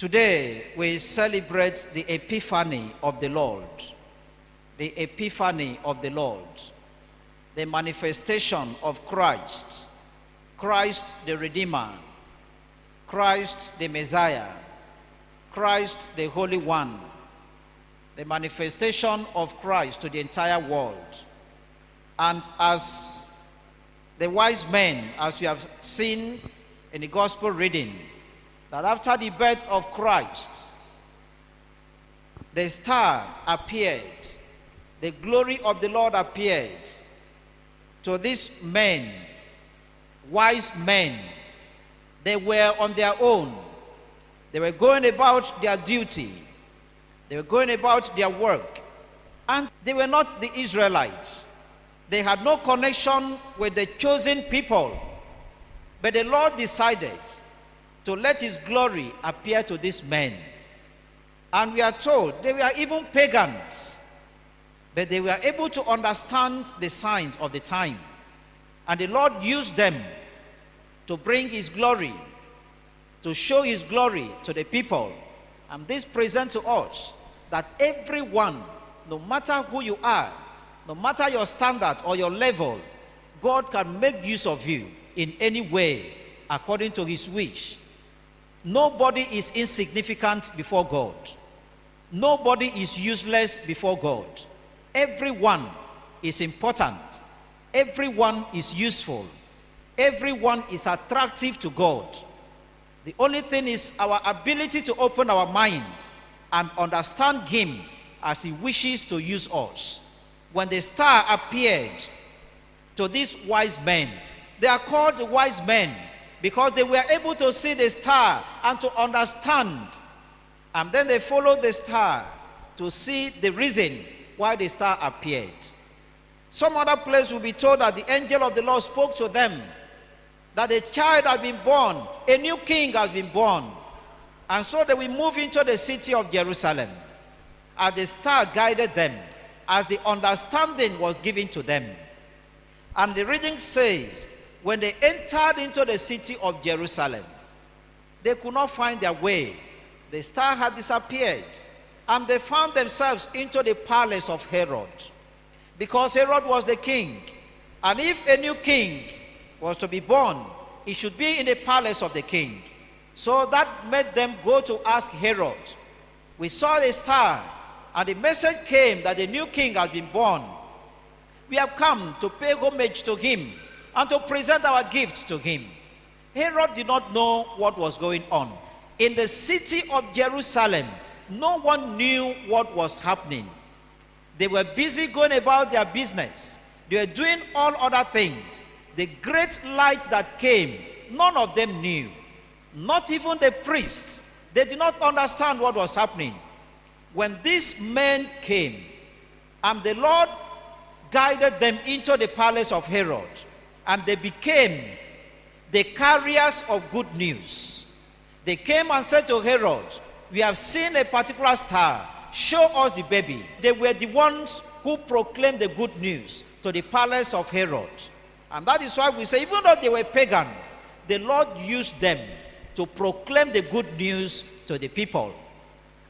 Today we celebrate the Epiphany of the Lord. The Epiphany of the Lord. The manifestation of Christ. Christ the Redeemer. Christ the Messiah. Christ the Holy One. The manifestation of Christ to the entire world. And as the wise men, as we have seen in the gospel reading, that after the birth of Christ, the star appeared, the glory of the Lord appeared to these men, wise men. They were on their own. They were going about their duty. They were going about their work. And they were not the Israelites. They had no connection with the chosen people. But the Lord decided to let his glory appear to these men. And we are told they were even pagans, but they were able to understand the signs of the time. And the Lord used them to bring his glory, to show his glory to the people. And this presents to us that everyone, no matter who you are, no matter your standard or your level, God can make use of you in any way according to his wish. Nobody is insignificant before God. Nobody is useless before God. Everyone is important. Everyone is useful. Everyone is attractive to God. The only thing is our ability to open our mind and understand him as he wishes to use us. When the star appeared to these wise men, they are called the wise men because they were able to see the star and to understand. And then they followed the star to see the reason why the star appeared. Some other place will be told that the angel of the Lord spoke to them that a child has been born, a new king has been born. And so they will move into the city of Jerusalem as the star guided them, as the understanding was given to them. And the reading says, when they entered into the city of Jerusalem, they could not find their way. The star had disappeared, and they found themselves into the palace of Herod, because Herod was the king. And if a new king was to be born, he should be in the palace of the king. So that made them go to ask Herod. We saw the star, and the message came that the new king has been born. We have come to pay homage to him and to present our gifts to him. Herod did not know what was going on. In the city of Jerusalem, no one knew what was happening. They were busy going about their business. They were doing all other things. The great light that came, none of them knew. Not even the priests. They did not understand what was happening. When these men came, and the Lord guided them into the palace of Herod, and they became the carriers of good news. They came and said to Herod, we have seen a particular star. Show us the baby. They were the ones who proclaimed the good news to the palace of Herod. And that is why we say, even though they were pagans, the Lord used them to proclaim the good news to the people.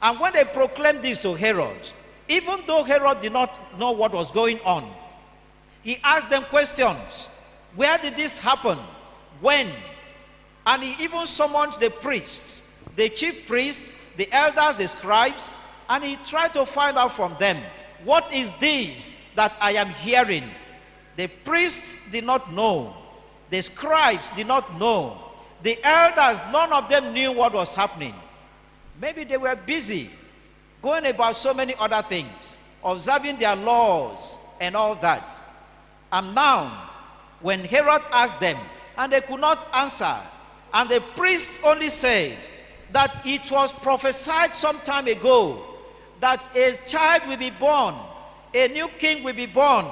And when they proclaimed this to Herod, even though Herod did not know what was going on, he asked them questions. Where did this happen? When? And he even summoned the priests, the chief priests, the elders, the scribes, and he tried to find out from them, what is this that I am hearing? The priests did not know. The scribes did not know. The elders, none of them knew what was happening. Maybe they were busy going about so many other things, observing their laws and all that. And now, when Herod asked them, and they could not answer, and the priests only said that it was prophesied some time ago that a child will be born, a new king will be born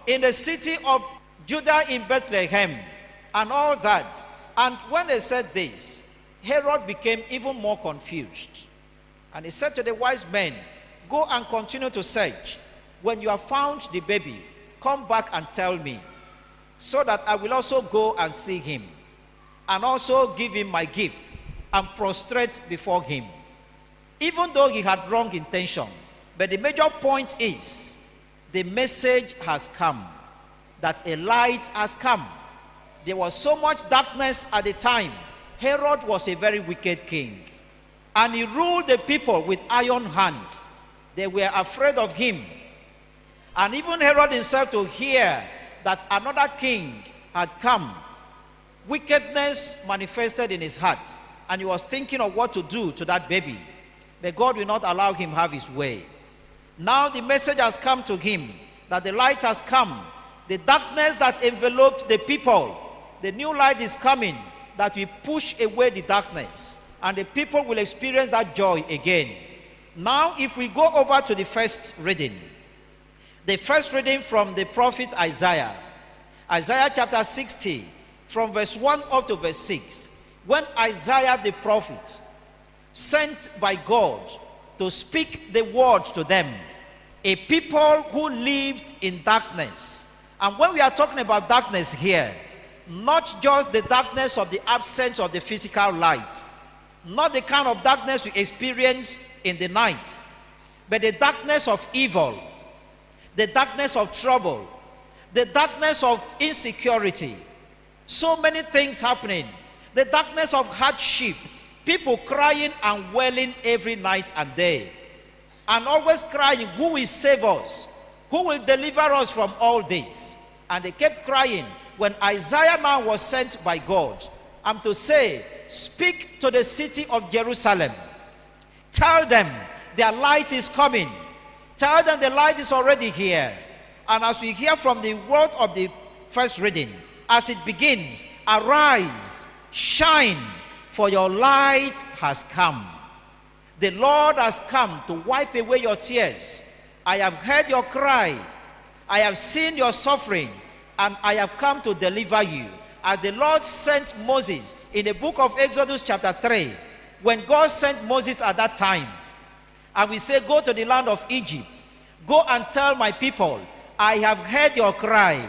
in the city of Judah in Bethlehem, and all that. And when they said this, Herod became even more confused. And he said to the wise men, go and continue to search. When you have found the baby, come back and tell me, so that I will also go and see him, and also give him my gift, and prostrate before him. even though he had wrong intention. But the major point is, the message has come, that a light has come. There was so much darkness at the time. Herod was a very wicked king, and he ruled the people with iron hand. They were afraid of him. And even Herod himself, to hear that another king had come, wickedness manifested in his heart, and he was thinking of what to do to that baby. But God will not allow him have his way. Now the message has come to him, that the light has come. The darkness that enveloped the people, the new light is coming, that will push away the darkness, and the people will experience that joy again. Now if we go over to the first reading from the prophet Isaiah, Isaiah chapter 60, from verse 1 up to verse 6. When Isaiah the prophet, sent by God to speak the word to them, a people who lived in darkness. And when we are talking about darkness here, not just the darkness of the absence of the physical light, not the kind of darkness we experience in the night, but the darkness of evil, the darkness of trouble, the darkness of insecurity, so many things happening, the darkness of hardship, people crying and wailing every night and day, and always crying, who will save us? Who will deliver us from all this? And they kept crying. When Isaiah now was sent by God, I'm to say, speak to the city of Jerusalem. Tell them their light is coming. Tell them the light is already here. And as we hear from the word of the first reading, as it begins, arise, shine, for your light has come. The Lord has come to wipe away your tears. I have heard your cry. I have seen your suffering, and I have come to deliver you. As the Lord sent Moses in the book of Exodus chapter 3, when God sent Moses at that time, and we say, go to the land of Egypt, go and tell my people, I have heard your cry,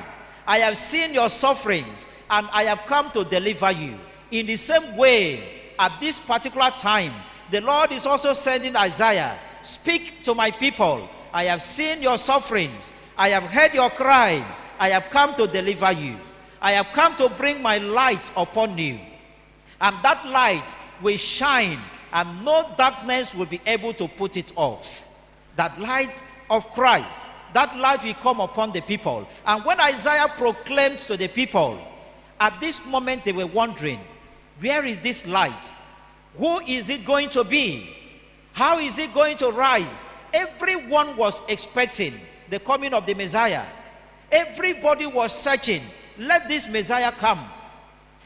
I have seen your sufferings, and I have come to deliver you. In the same way, at this particular time, the Lord is also sending Isaiah, speak to my people, I have seen your sufferings, I have heard your cry, I have come to deliver you. I have come to bring my light upon you, and that light will shine, and no darkness will be able to put it off. That light of Christ, that light will come upon the people. And when Isaiah proclaimed to the people, at this moment they were wondering, where is this light? Who is it going to be? How is it going to rise? Everyone was expecting the coming of the Messiah. Everybody was searching, let this Messiah come.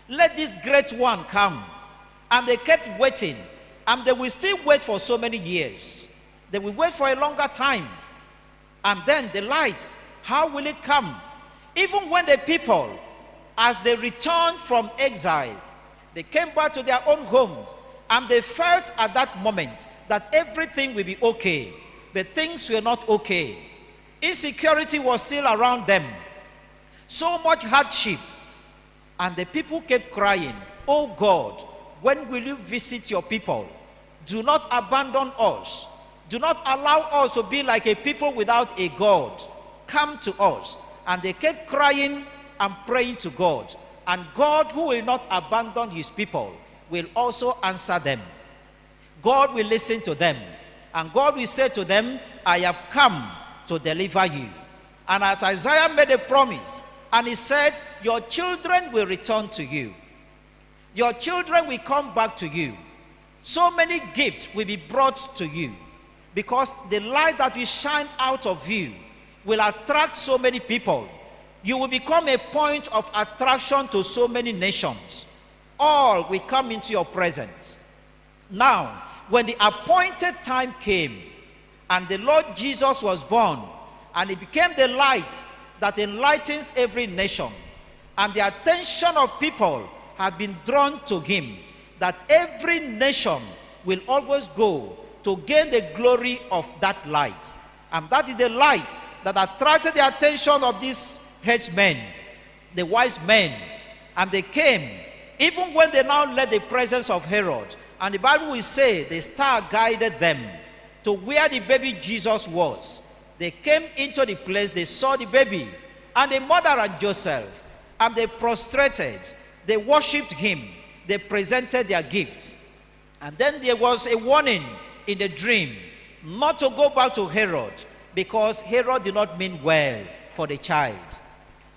Let this great one come. And they kept waiting. And they will still wait for so many years. They will wait for a longer time. And then the light, how will it come? Even when the people, as they returned from exile, they came back to their own homes, and they felt at that moment that everything will be okay. But things were not okay. Insecurity was still around them. So much hardship. And the people kept crying, oh God, when will you visit your people? Do not abandon us. Do not allow us to be like a people without a God. Come to us. And they kept crying and praying to God. And God, who will not abandon his people, will also answer them. God will listen to them. And God will say to them, I have come to deliver you. And as Isaiah made a promise, and he said, your children will return to you. Your children will come back to you. So many gifts will be brought to you, because the light that will shine out of you will attract so many people. You will become a point of attraction to so many nations. All will come into your presence. Now, when the appointed time came, and the Lord Jesus was born, and he became the light that enlightens every nation, and the attention of people have been drawn to him, that every nation will always go to gain the glory of that light. And that is the light that attracted the attention of these headsmen, the wise men. And they came, even when they now left the presence of Herod, And the Bible will say the star guided them to where the baby Jesus was. They came into the place, they saw the baby, and the mother and Joseph, and they prostrated, they worshipped him, they presented their gifts. And then there was a warning in the dream not to go back to Herod, because Herod did not mean well for the child.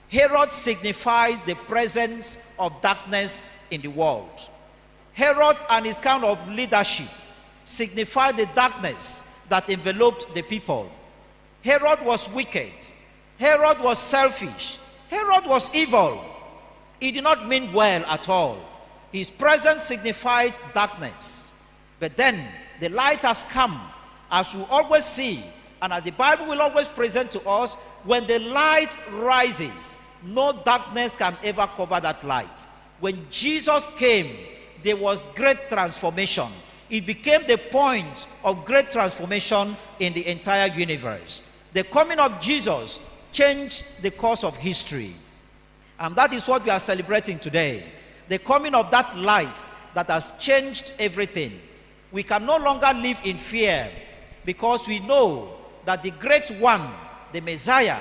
Herod signifies the presence of darkness in the world. Herod and his kind of leadership signified the darkness that enveloped the people. Herod was wicked. Herod was selfish. Herod was evil. He did not mean well at all. His presence signified darkness. But then the light has come, as we always see, and as the Bible will always present to us, when the light rises, no darkness can ever cover that light. When Jesus came, there was great transformation. It became the point of great transformation in the entire universe. The coming of Jesus changed the course of history. And that is what we are celebrating today. The coming of that light that has changed everything. We can no longer live in fear, because we know that the great one, the Messiah,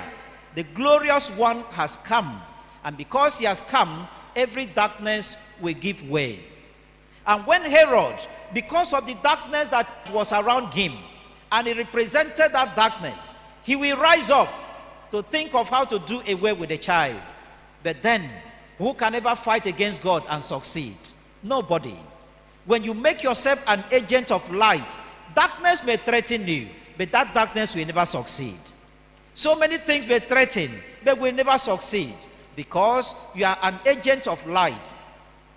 the glorious one, has come. And because he has come, every darkness will give way. And when Herod, because of the darkness that was around him, and he represented that darkness, he will rise up to think of how to do away with the child. But then, who can ever fight against God and succeed? Nobody. When you make yourself an agent of light, darkness may threaten you, but that darkness will never succeed. So many things may threaten, but will never succeed, because you are an agent of light.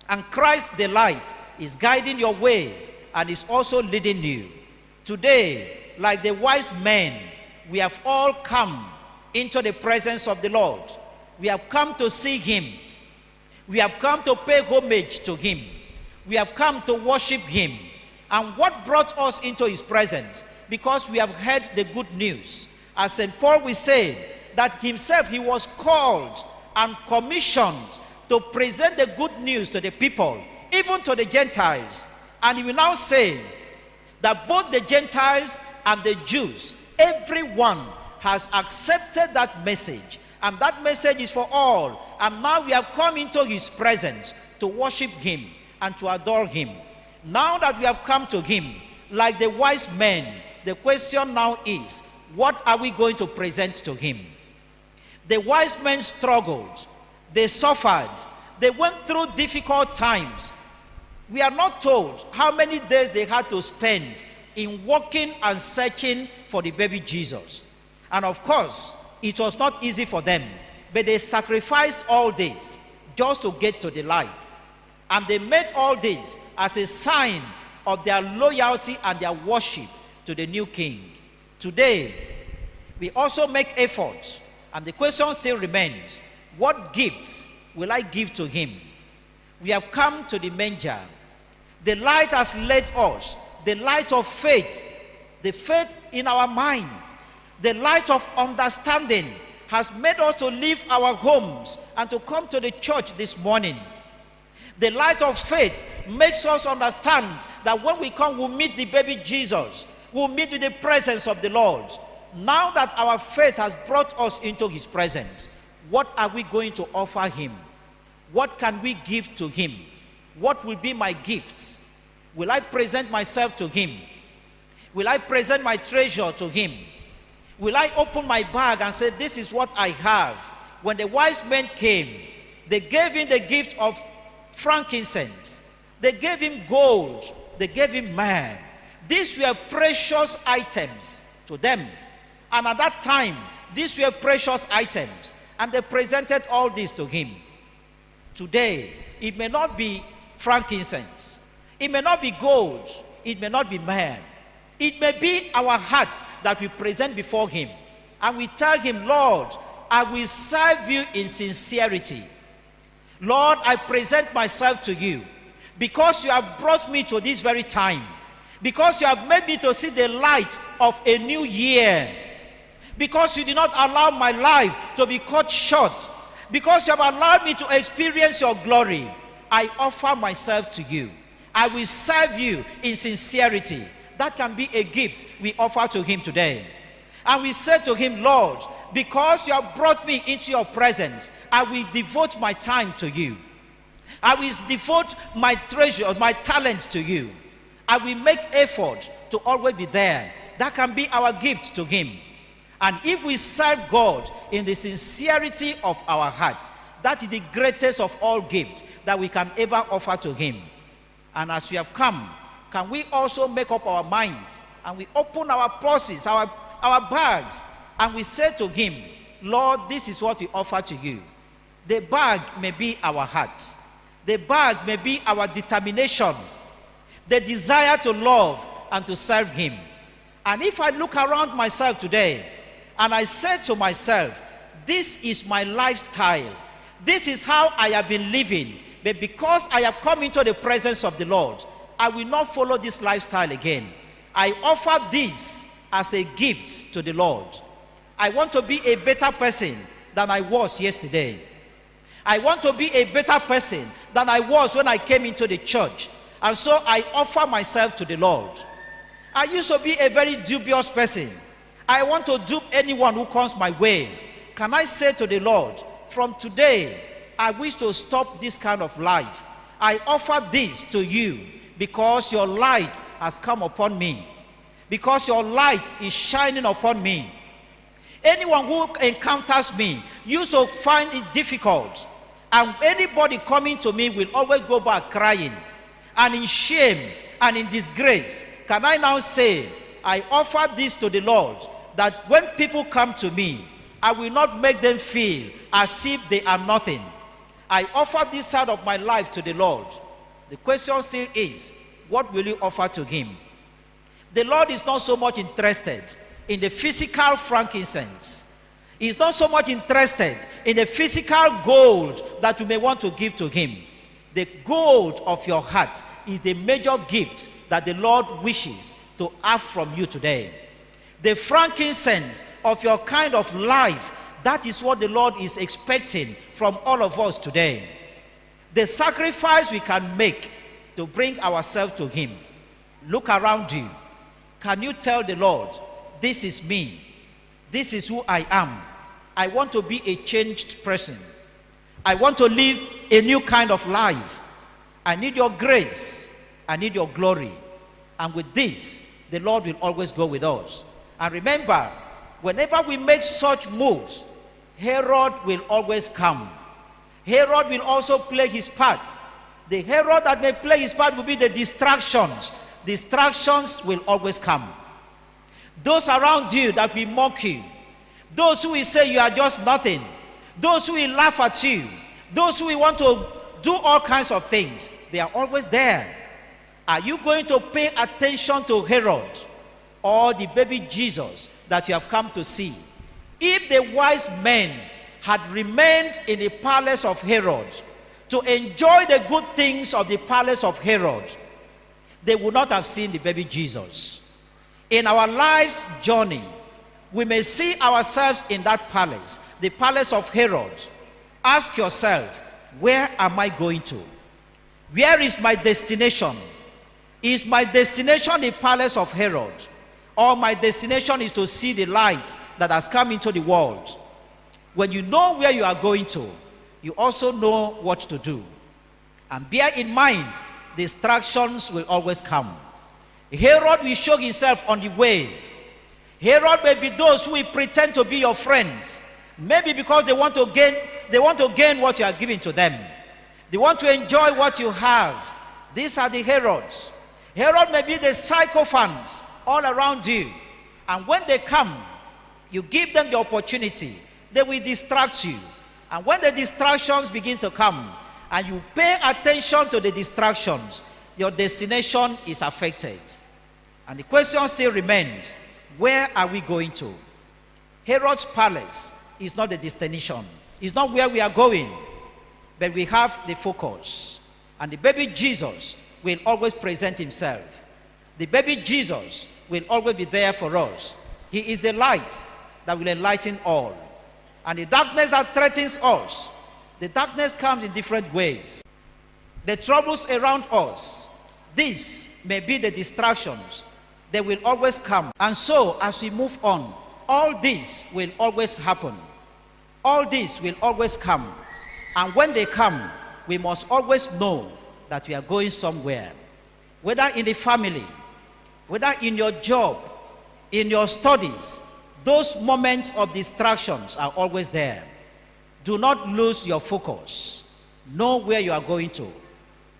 And Christ the light is guiding your ways and is also leading you. Today, like the wise men, we have all come into the presence of the Lord. We have come to see him. We have come to pay homage to him. We have come to worship him. And what brought us into his presence? Because we have heard the good news. As St. Paul will say, that himself, he was called and commissioned to present the good news to the people, even to the Gentiles. And he will now say that both the Gentiles and the Jews, everyone has accepted that message. And that message is for all. And now we have come into his presence to worship him and to adore him. Now that we have come to him, like the wise men, the question now is, what are we going to present to him? The wise men struggled. They suffered. They went through difficult times. We are not told how many days they had to spend in walking and searching for the baby Jesus. And of course, it was not easy for them, but they sacrificed all this just to get to the light. And they made all this as a sign of their loyalty and their worship to the new king. Today, we also make efforts, and the question still remains, what gifts will I give to him? We have come to the manger. The light has led us, the light of faith, the faith in our minds, the light of understanding has made us to leave our homes and to come to the church this morning. The light of faith makes us understand that when we come, we'll meet the baby Jesus. We'll meet with the presence of the Lord. Now that our faith has brought us into his presence, what are we going to offer him? What can we give to him? What will be my gifts? Will I present myself to him? Will I present my treasure to him? Will I open my bag and say, this is what I have? When the wise men came, they gave him the gift of frankincense. They gave him gold. They gave him myrrh. These were precious items to them. And at that time, these were precious items. And they presented all this to him. Today, it may not be frankincense. It may not be gold. It may not be myrrh. It may be our heart that we present before him. And we tell him, Lord, I will serve you in sincerity. Lord, I present myself to you because you have brought me to this very time. Because you have made me to see the light of a new year. Because you did not allow my life to be cut short. Because you have allowed me to experience your glory. I offer myself to you. I will serve you in sincerity. That can be a gift we offer to him today. And we say to him, Lord, because you have brought me into your presence, I will devote my time to you. I will devote my treasure, my talent to you. I will make effort to always be there. That can be our gift to him. And if we serve God in the sincerity of our hearts, that is the greatest of all gifts that we can ever offer to him. And as we have come, can we also make up our minds and we open our purses, our bags, and we say to him, Lord, this is what we offer to you. The bag may be our heart. The bag may be our determination, the desire to love and to serve him. And if I look around myself today and I say to myself, this is my lifestyle, this is how I have been living, but because I have come into the presence of the Lord, I will not follow this lifestyle again. I offer this as a gift to the Lord. I want to be a better person than I was yesterday. I want to be a better person than I was when I came into the church. And so I offer myself to the Lord. I used to be a very dubious person. I want to dupe anyone who comes my way. Can I say to the Lord, from today, I wish to stop this kind of life. I offer this to you because your light has come upon me. Because your light is shining upon me. Anyone who encounters me used to find it difficult. And anybody coming to me will always go back crying and in shame and in disgrace. Can I now say, I offer this to the Lord, that when people come to me, I will not make them feel as if they are nothing. I offer this side of my life to the Lord. The question still is, what will you offer to him? The Lord is not so much interested in the physical frankincense. He is not so much interested in the physical gold that you may want to give to him. The gold of your heart is the major gift that the Lord wishes to have from you today. The frankincense of your kind of life, that is what the Lord is expecting from all of us today. The sacrifice we can make to bring ourselves to him. Look around you. Can you tell the Lord, this is me. This is who I am. I want to be a changed person. I want to live a new kind of life. I need your grace. I need your glory. And with this, the Lord will always go with us. And remember, whenever we make such moves, Herod will always come. Herod will also play his part. The Herod that may play his part will be the distractions. Distractions will always come. Those around you that will mock you, those who will say you are just nothing, those who will laugh at you, those who will want to do all kinds of things, they are always there. Are you going to pay attention to Herod or the baby Jesus that you have come to see? If the wise men had remained in the palace of Herod to enjoy the good things of the palace of Herod, they would not have seen the baby Jesus. In our life's journey, we may see ourselves in that palace, the palace of Herod. Ask yourself, where am I going to? Where is my destination? Is my destination the palace of Herod? Or my destination is to see the light that has come into the world? When you know where you are going to, you also know what to do. And bear in mind, distractions will always come. Herod will show himself on the way. Herod may be those who will pretend to be your friends. Maybe because they want to gain what you are giving to them. They want to enjoy what you have. These are the Herods. Herod may be the sycophants all around you. And when they come, you give them the opportunity. They will distract you. And when the distractions begin to come, and you pay attention to the distractions, your destination is affected. And the question still remains, where are we going to? Herod's palace is not the destination. It's not where we are going. But we have the focus. And the baby Jesus will always present himself. The baby Jesus will always be there for us. He is the light that will enlighten all. And the darkness that threatens us, the darkness comes in different ways. The troubles around us, These may be the distractions. They will always come. And so, as we move on, all this will always happen. All this will always come. And when they come, we must always know that we are going somewhere. Whether in the family, whether in your job, in your studies, those moments of distractions are always there. Do not lose your focus. Know where you are going to.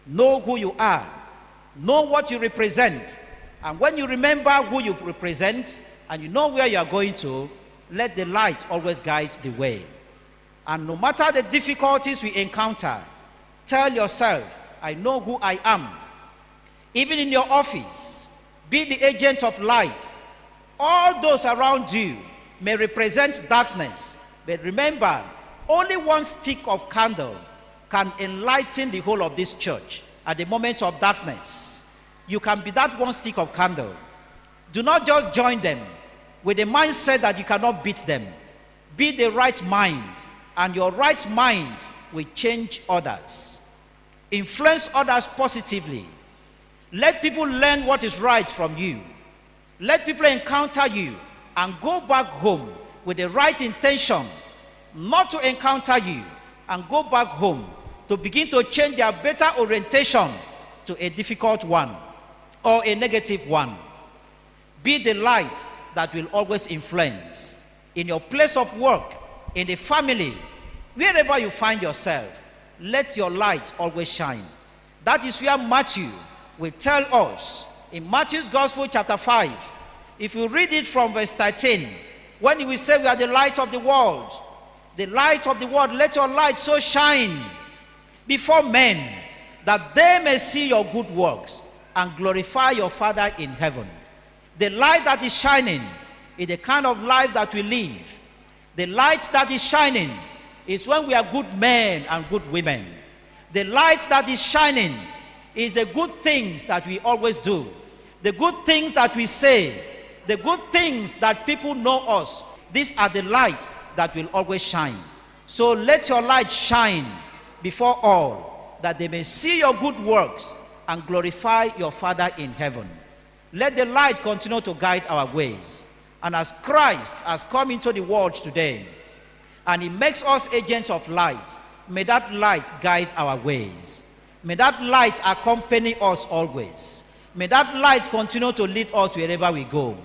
Know who you are. Know what you represent. And when you remember who you represent and you know where you are going to, let the light always guide the way. And no matter the difficulties we encounter, tell yourself, I know who I am. Even in your office, be the agent of light. All those around you may represent darkness, but remember, only one stick of candle can enlighten the whole of this church at the moment of darkness. You can be that one stick of candle. Do not just join them with the mindset that you cannot beat them. Be the right mind, and your right mind will change others. Influence others positively. Let people learn what is right from you. Let people encounter you and go back home with the right intention, not to encounter you and go back home to begin to change their better orientation to a difficult one or a negative one. Be the light that will always influence in your place of work, in the family, wherever you find yourself. Let your light always shine. That is where Matthew will tell us in Matthew's Gospel chapter 5. If you read it from verse 13, when he will say we are the light of the world, let your light so shine before men that they may see your good works and glorify your Father in heaven. The light that is shining is the kind of life that we live. The light that is shining is when we are good men and good women. The light that is shining is the good things that we always do, the good things that we say, the good things that people know us. These are the lights that will always shine. So let your light shine before all, that they may see your good works and glorify your Father in heaven. Let the light continue to guide our ways. And as Christ has come into the world today, and he makes us agents of light, may that light guide our ways. May that light accompany us always. May that light continue to lead us wherever we go.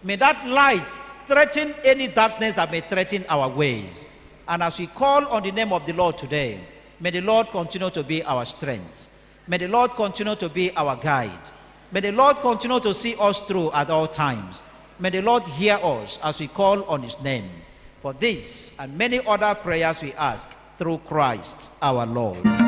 May that light threaten any darkness that may threaten our ways. And as we call on the name of the Lord today, may the Lord continue to be our strength. May the Lord continue to be our guide. May the Lord continue to see us through at all times. May the Lord hear us as we call on his name. For this and many other prayers we ask through Christ our Lord.